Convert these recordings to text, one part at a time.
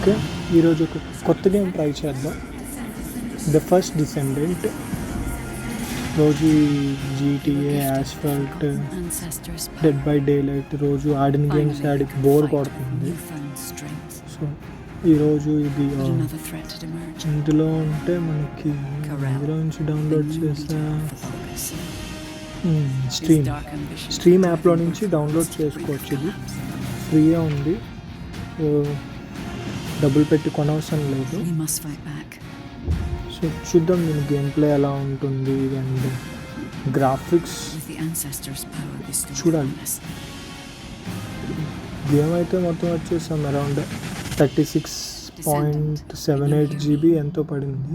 Okay, ఈరోజు ఒక కొత్త గేమ్ ట్రై చేద్దాం. The first descendant. రోజు GTA, asphalt, dead by daylight రోజు ఆడిన గేమ్స్ ఆడి బోర్ కొడుతుంది. సో ఈరోజు ఇది ఇందులో ఉంటే మనకి ఇందులో నుంచి డౌన్లోడ్ చేసా. స్ట్రీమ్ యాప్లో నుంచి డౌన్లోడ్ చేసుకోవచ్చు. ఇది ఫ్రీగా ఉంది, డబ్బులు పెట్టి కొనవసరం లేదు. సో చూద్దాం దీని గేమ్ ప్లే ఎలా ఉంటుంది అండ్ గ్రాఫిక్స్ చూడాలి. గేమ్ అయితే మొత్తం వచ్చేసాం అరౌండ్ 36.78 GB ఎంతో పడింది.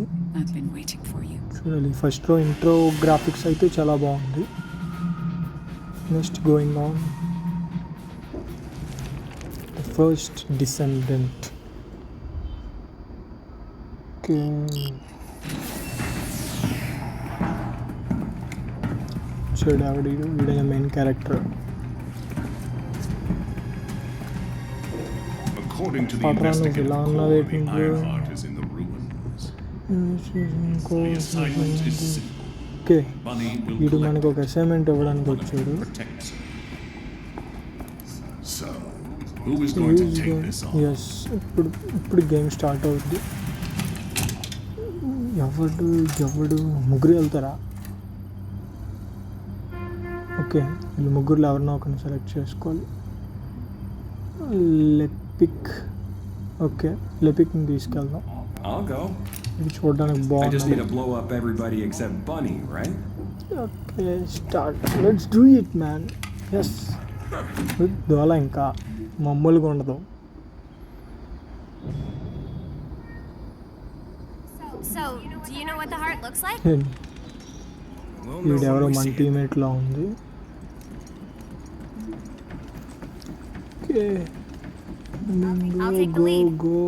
చూడాలి. ఫస్ట్లో ఇంట్రో గ్రాఫిక్స్ అయితే చాలా బాగుంది. Next going on first descendant. చూడు ఆవిడ వీడే మెయిన్ క్యారెక్టర్. పట్రాను ఇలా ఉన్న వెయిటింగ్. ఓకే, వీడు మనకు ఒక అసైన్మెంట్ ఇవ్వడానికి వచ్చాడు. ఎస్, ఇప్పుడు గేమ్ స్టార్ట్ అవుద్ది. ఎవడు ముగ్గురు వెళ్తారా? ఓకే, వీళ్ళు ముగ్గురులో ఎవరినో ఒకరిని సెలెక్ట్ చేసుకోవాలి. లెపిక్. ఓకే, లెపిక్ని తీసుకెళ్దాం. ఇది చూడడానికి బాగుంది. Okay, start. Let's do it man. Yes, దోల ఇంకా మామూలుగా ఉండదు. వీడెవరో మన టీమేట్లో ఉంది. గో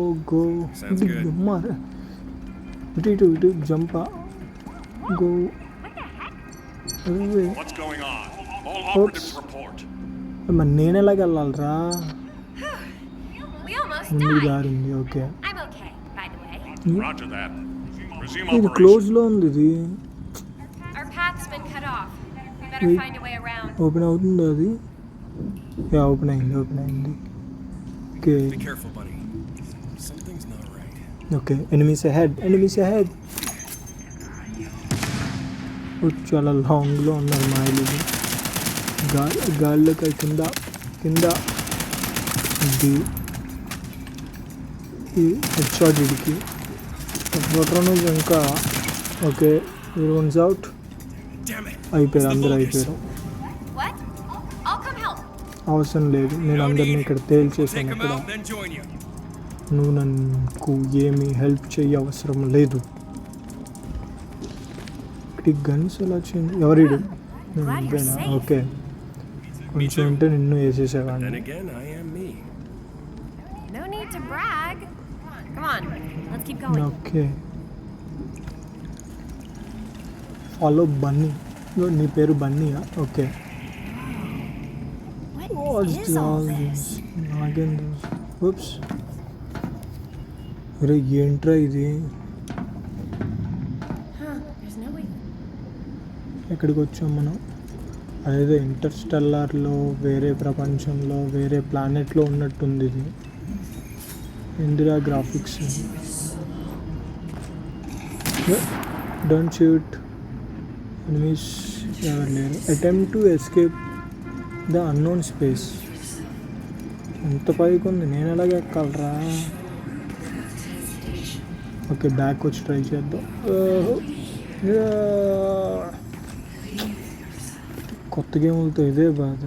ఇటు జంపా. గో. మరి నేను ఎలాగ వెళ్ళాలరా? ముందు దారి ఉంది. ఓకే, ఇది క్లోజ్లో ఉంది. ఇది ఓపెన్ అవుతుంది. అది ఓపెన్ అయింది. Okay okay, enemies ahead. చాలా లాంగ్లో ఉన్నారు మా ఇల్లు. గాల్లోకి కింద హెడ్ షాట్ ఇడికి బొట్రను ఇంకా. Okay, once out. అయిపోయారు, అందరూ అయిపోయారు. అవసరం లేదు, నేను అందరినీ ఇక్కడ తేల్చేసాను. ఇక్కడ నువ్వు నాకు ఏమీ హెల్ప్ చేయ అవసరం లేదు. ఇక్కడ గన్స్ ఎలా చేయండి? ఎవరిడు? ఓకే, కొంచెం ఉంటే నిన్ను వేసేసేవాడిని. Okay, follow Bunny. నీ పేరు బన్నీయా? ఓకే. అరే ఏంట్రా ఇది? ఎక్కడికి వచ్చాం మనం? అదేదో ఇంటర్స్టెల్లార్లో వేరే ప్రపంచంలో వేరే ప్లానెట్లో ఉన్నట్టుంది ఇది. Indira graphics. Don't shoot enemies. ఎవరు లేరు. Attempt to escape the unknown space. ఎంత పైకి ఉంది, నేను ఎలాగ ఎక్కాలరా? ఓకే, బ్యాక్ వచ్చి ట్రై చేద్దాం. కొత్త గేములతో ఇదే బాధ.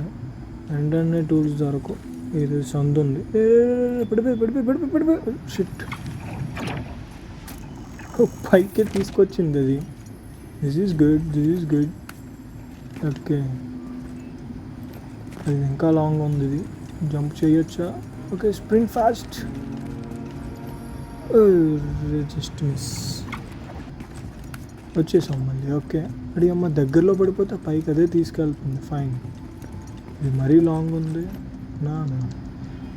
వెంటనే టూల్స్ దొరకవు. ఇది సందు ఉంది. పడిపోయి షిట్. పైకి తీసుకొచ్చింది అది. This is good. ఓకే, అది ఇంకా లాంగ్ ఉంది. ఇది జంప్ చేయొచ్చా? Okay, spring fast. Just miss. వచ్చేసాం మళ్ళీ. ఓకే, అది అమ్మ దగ్గరలో పడిపోతే పైకి అదే తీసుకెళ్తుంది. ఫైన్. ఇది మరీ లాంగ్ ఉంది. నా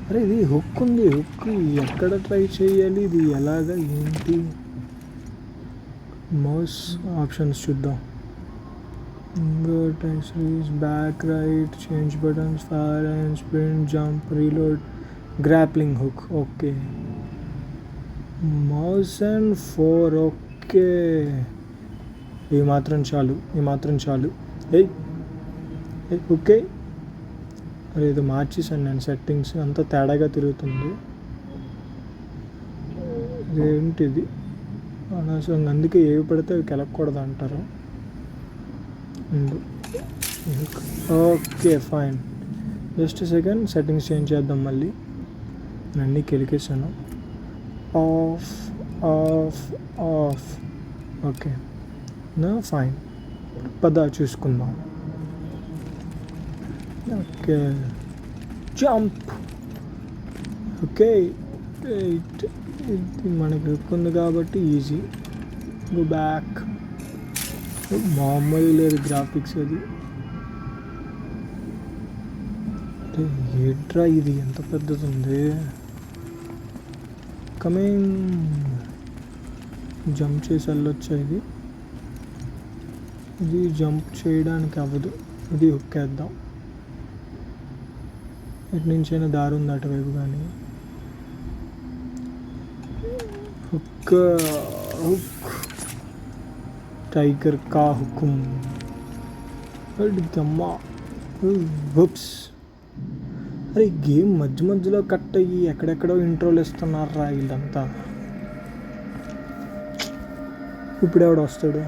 అరే ఇది హుక్ ఉంది, హుక్ ఎక్కడ ట్రై చేయాలి, ఇది ఎలాగా ఏంటి? మౌస్ ఆప్షన్స్ చూద్దాం. Back right, change buttons, fire and sprint, jump, reload, grappling hook. Okay, mouse and 4. Okay, ఈ మాత్రం చాలు. ఏయ్ ఓకే, అరే ఇది మార్చేసాను నేను సెట్టింగ్స్, అంతా తేడాగా తిరుగుతుంది. ఇదేంటిది అనవసరంగా, అందుకే ఏవి పడితే అవి కెలకూడదు అంటారు. Okay fine, just second, settings change చేద్దాం మళ్ళీ. నేను అన్నీ కెలికేసాను. ఆఫ్. ఓకే నా ఫైన్, పద చూసుకుందాం. Okay, jump. ఓకే, ఇది మనకి హుక్ ఉంది కాబట్టి ఈజీ. Go back. మామూలు లేదు గ్రాఫిక్స్, అది ఏంట్రా ఇది ఎంత పెద్దది ఉంది. కమింగ్, జంప్ చేసి వెళ్ళొచ్చా? ఇది జంప్ చేయడానికి అవ్వదు, ఇది హుక్ వేద్దాం. ఎటు నుంచైనా దారి ఉంది అటువైపు, కానీ హుక్ టైగర్ కా హుకుం. అమ్మా హుప్స్. అరే గేమ్ మధ్యలో కట్ అయ్యి ఎక్కడెక్కడో ఇంట్రోలు ఇస్తున్నారా వీళ్ళంతా. ఇప్పుడు ఎవడు వస్తాడు?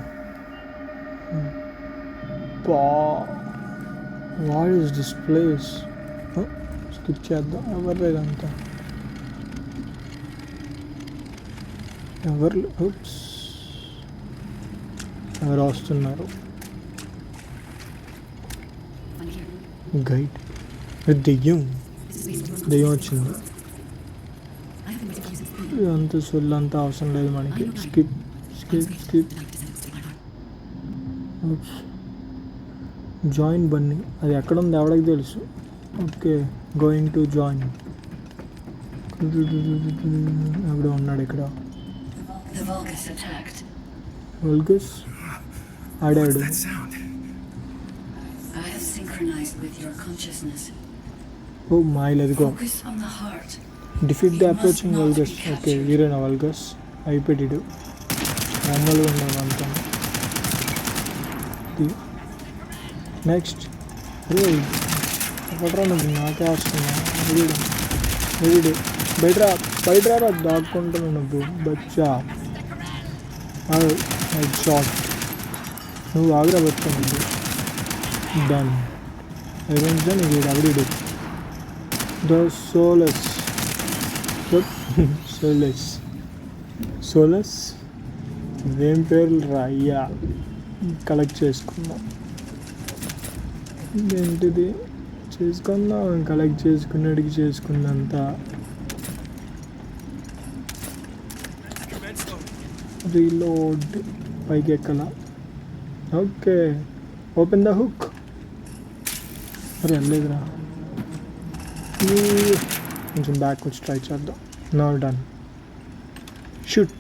What is this place? Skip చేద్దాం, ఎవరు లేదంతా. ఎవరు వస్తున్నారు? గైడ్, దెయ్యం వచ్చింది. అంత సొల్లు అంతా అవసరం లేదు మనకి. స్కిప్. జాయిన్ బన్నీ, అది ఎక్కడ ఉంది ఎవరికి తెలుసు. Okay, going to join. ఎక్కడ ఉన్నాడు ఇక్కడ? వల్గస్ ఆడాడు. ఓ మాయిల్, అదిగో. Defeat the approaching Vulgus. Okay, వీరేనా వల్గస్? అయిపోయాడు, మామూలుగా ఉన్నాడు అంతా. నెక్స్ట్, ఎక్కడరా నువ్వు? నాకే వస్తున్నా. వీడు బయట రా, దాక్కుంటున్నావు నువ్వు బచ్చా. షాట్, నువ్వు ఆగ్రా బతుకున్నావు. Done, irons done. వీడు అవడీడు. ద సోలస్ ఏం పేర్లు రా అయ్యా. కలెక్ట్ చేసుకుందాం. ఏంటిది? చేసుకుందాం, కలెక్ట్ చేసుకున్నడికి చేసుకున్నంత. రీలోడ్, పైకి ఎక్కల. Okay, open the hook. అరే వెళ్ళలేదురా, కొంచెం బ్యాక్ వచ్చి ట్రై చేద్దాం. Now done. షూట్.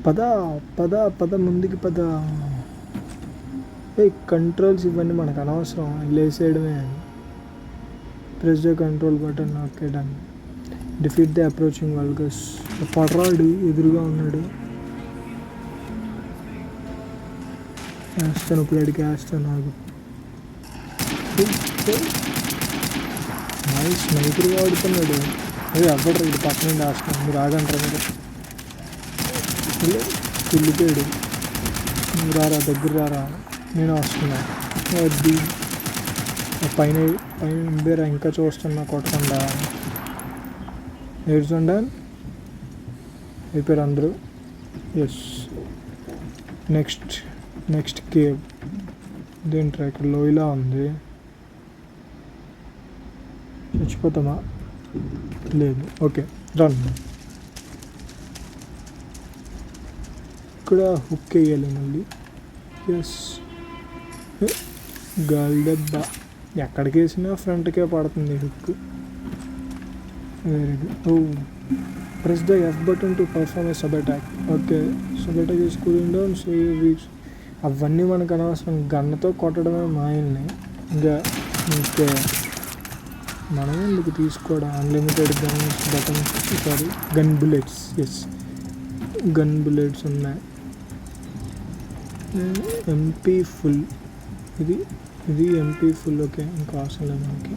పద ముందుకి పద. కంట్రోల్స్ ఇవన్నీ మనకు అనవసరం, లేసేయడమే. Press the control button. Okay done. Defeat the approaching Vulgus. పడరాడు, ఎదురుగా ఉన్నాడు. వేస్తాను ప్లేట్కి, వేస్తాను. నాకు స్నైపర్ వాడుతున్నాడు. అదే అవ్వడు, ఇది పక్కన నుండి వేస్తాను. మీరు ఆగంటారు, మీరు వెళ్ళిపోయాడు. నువ్వు రారా, దగ్గర రారా, నేను వస్తున్నా. అది పైన బేరా ఇంకా చూస్తున్నా కొట్టకుండా. ఏడ్చుండా అయిపోయారు అందరూ. Yes, next cave. ఇదేంట్రా ఇక్కడ లోయలా ఉంది? చచ్చిపోతామా? లేదు. Okay run. ఇక్కడ హుక్ వేయాలి మళ్ళీ. ఎస్, గాలి దెబ్బ. ఎక్కడికి వేసినా ఫ్రంట్కే పడుతుంది hook. Very good. Oh press the F button to perform a sub attack. Okay, sub attack is cooling down so weeks. అవన్నీ మనకు అనవసరం, గన్నుతో కొట్టడమే మాయల్ని. ఇంకా ఇంకే మనం ఎందుకు తీసుకోవడం. Unlimited guns buttons, sorry gun bullets. Yes, gun bullets ఉన్నాయి. ఎంపీ ఫుల్, ఇది ఎంపీ ఫుల్. ఓకే, ఇంకా అవసరం లేదు మనకి.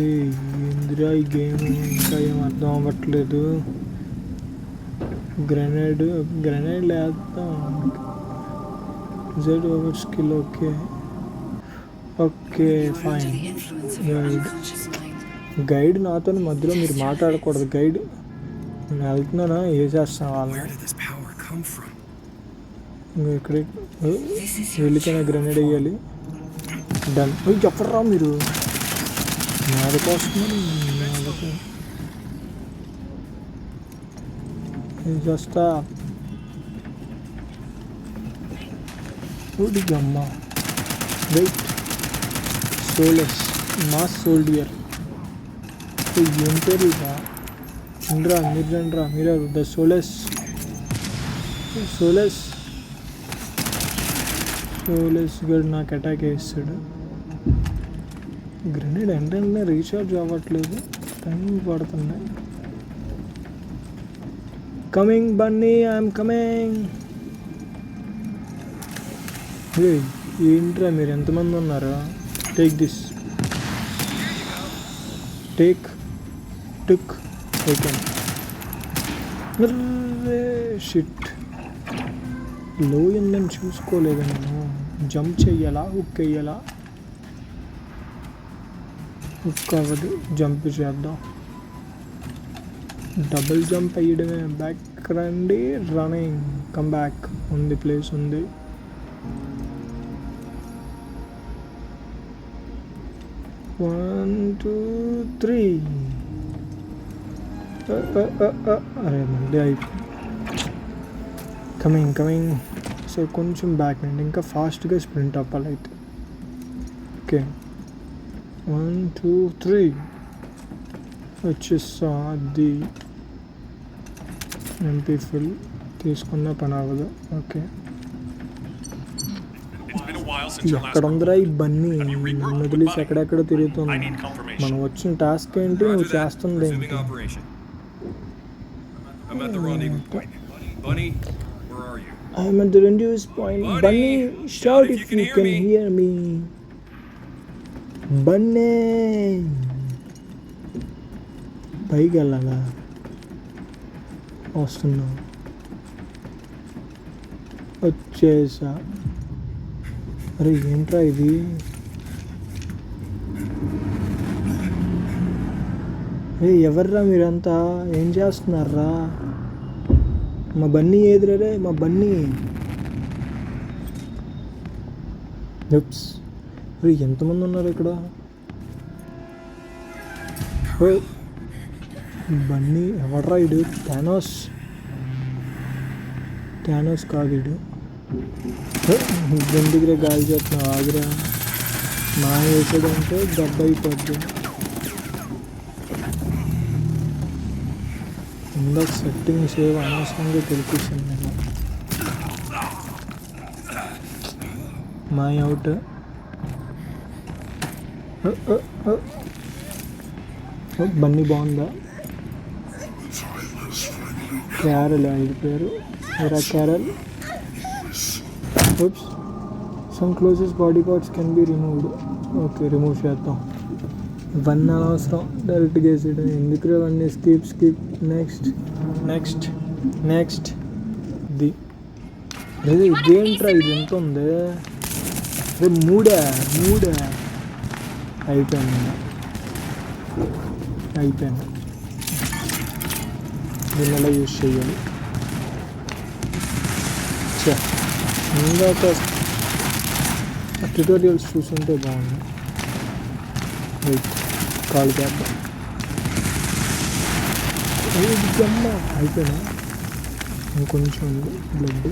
ఏందిరా ఈ గేమ్, ఇంకా ఏం అర్థం అవ్వట్లేదు. గ్రెనేడ్ వేద్దాం. Z over skill. Okay fine. Guide నాతో మధ్యలో మీరు మాట్లాడకూడదు. గైడ్ నేను వెళ్తున్నానా, ఏ చేస్తాను వాళ్ళని. ఇక్కడ వెళ్ళికైనా గ్రెనేడ్ వేయాలి. డన్. చెప్పరా మీరు మీదకి వస్తున్నారు. జస్ట్ అమ్మ వెయిట్. Solace mass soldier. ఏం పేరు ఇదా? మీరు ద సోలెస్ గడ్ నాకు అటాక్ వేస్తాడు. గ్రెనేడ్ వెంటనే రీఛార్జ్ అవ్వట్లేదు, టైం పడుతుంది. Coming Bunny, I'm coming. ఏంట్రా మీరు ఎంతమంది ఉన్నారా? Take this, took okay. Shit, లో ఉందని చూసుకోలేదు నేను. జంప్ చెయ్యాలా, హుక్ వేయాలా? హుక్ అవ్వదు, జంప్ చేద్దాం. డబుల్ జంప్ వేయడమే. బ్యాక్ రండి, రన్నింగ్, కమ్ బ్యాక్. ఉంది, ప్లేస్ ఉంది. One two three. అరే మళ్ళీ అయిపోయింది. కమింగ్. సో కొంచెం బ్యాక్ అండి, ఇంకా ఫాస్ట్గా స్ప్రింట్ అవ్వాలి అయితే. ఓకే 1 2 3 వచ్చేస్తా. అది ఎంపీ ఫుల్ తీసుకున్న పని అవ్వదు. ఓకే, ఎక్కడ ఉందిరా ఈ బన్నీ? నన్ను వదిలేసి ఎక్కడెక్కడ తిరుగుతుంది. మనం వచ్చిన టాస్క్ ఏంటి, నువ్వు చేస్తుంది ఏంటి? I'm at the rendezvous point. Bunny, shout if you can hear me. Bunny, పైకి వెళ్ళాలా? వస్తున్నా, వచ్చేసా. అరే ఏంట్రా ఇది? ఎవర్రా మీరంతా? ఏం చేస్తున్నారా? మా బన్నీ ఏదిరే? మా బన్నీ ఎంతమంది ఉన్నారు ఇక్కడ? బన్నీ ఎవడ్రా ఇడు? థానోస్ కాదు ఇడు. ఎందుకురా గాలి చేస్తున్నావు? ఆగిరా. మా వేసాడంటే దెబ్బ అయిపోద్ది. ఇందాక సెట్టింగ్స్ ఏవో అనవసరంగా తెలిపించింది నేను. My out. బన్నీ బాగుందా? క్యారల్ ఇది పేరు. ఎరా carol. Some closes body parts can be removed. Okay, remove చేద్దాం. ఇవన్నీ అనవసరం, డైరెక్ట్గా వేసేయడం ఎందుకు? అవన్నీ స్కిప్. నెక్స్ట్ ఇదేంట్రా? ఇది ఎంత ఉంది? మూడే అయిపోయింది. దీన్ని ఎలా యూజ్ చేయాలి? ఇందాక ట్యుటోరియల్స్ చూసుంటే బాగుంది. కాల్ చేద్దాం. అయిపోయినా ఇంకొంచెం బ్లడ్.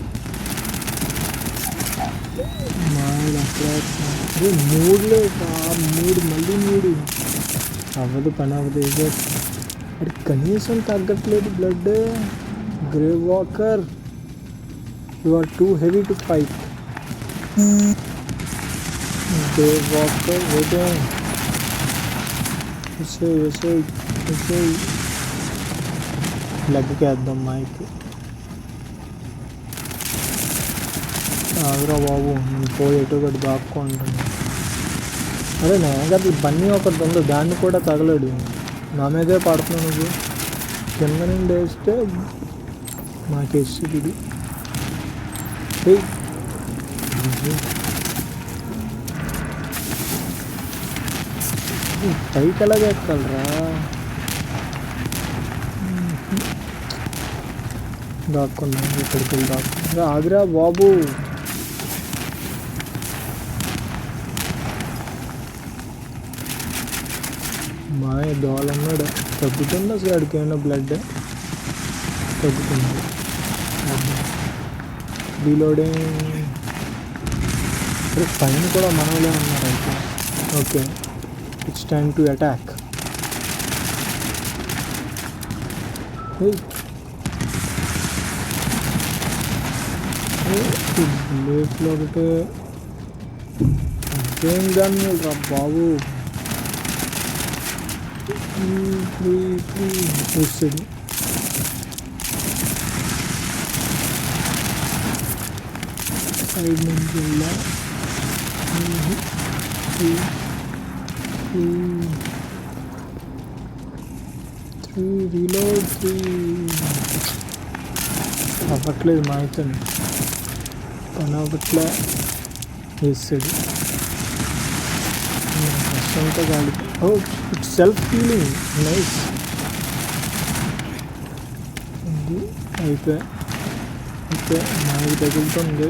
మాది అప్పుడే మూడులే మూడు మళ్ళీ మూడు అవ్వదు పని అవ్వదు ఏదో అది కనీసం తగ్గట్లేదు blood. Grave walker you are too heavy to fight. Grave walker waiting. లెగ్కి వేద్దాం మైక్. ఆగ్రా బాబు నేను పోయి ఎటు ఒకటి దాక్కుంటాను. అరే నేను కదా బన్నీ ఒకటి ఉంది దాన్ని కూడా తగలడు. నా మీదే పడుతున్నావు నువ్వు. కింద నుండి వేస్తే మాకు ఎస్సుడు పైకి ఎలా ఎక్కలరా. దాక్కున్నా ఇక్కడికి వెళ్ళి దాక్కున్నా. ఆగ్రా బాబు మా దోళన్నాడు. తగ్గుతుంది అసలు అడికి ఏమైనా బ్లడ్ తగ్గుతుంది. రీలోడింగ్. పైన కూడా మనవలే ఉన్నారు అయితే. Okay it's time to attack. లేట్లో ఒకటి ఏం కానీ రా బాబు. వస్తుంది సైడ్ నుంచి వెళ్ళా. రీలోడ్ అవ్వట్లేదు మా అయితే పని అవ్వట్లే వేస్తాడు. కష్టంతో కాదు. Oh it's self feeling nice. ఇది అయిపోయా. ఓకే మాకు తగులుతుంది.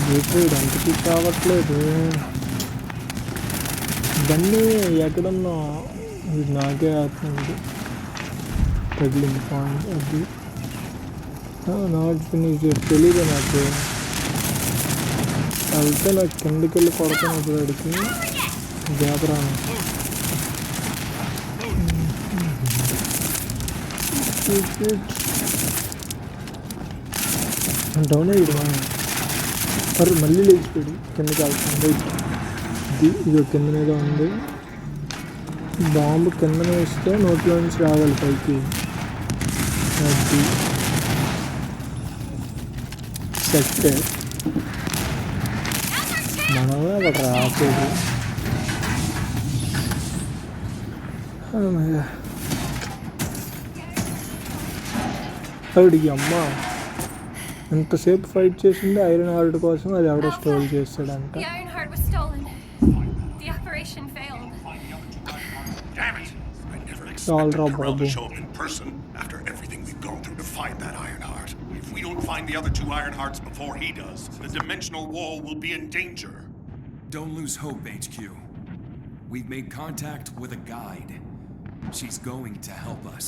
గేట్రేడ్ అంతకీ కావట్లేదు. దాన్ని ఎక్కడన్నా ఇది నాకే అవుతుంది. తగిలింది పాయింట్ అది నాట్ ఫినిష్. తెలీదు నాకు. వెళ్తే నాకు కిందకి వెళ్ళి కొడుతున్నప్పుడు అడిగి గ్యాప్ రాను. డౌన్ అయ్యాడు మరి మళ్ళీ లేచిపోయాడు. కిందకి వెళ్తుంది. ఇది కింద మీద ఉంది. బాంబు కింద వేస్తే నోట్లో నుంచి రావాలి పైకి. అది సెట్. మనమే అక్కడ రాసేది. అడిగి అమ్మ ఎంతసేపు ఫైట్ చేసింది ఐరన్ హార్ట్ కోసం. అది ఎవడో స్టోల్ చేస్తాడంట. చాలరా బాబు. After everything we've gone through to find that Iron Heart. If we don't find the other 2 Iron Hearts before he does, the dimensional wall will be in danger. Don't lose hope, HQ. We've made contact with a guide. She's going to help us.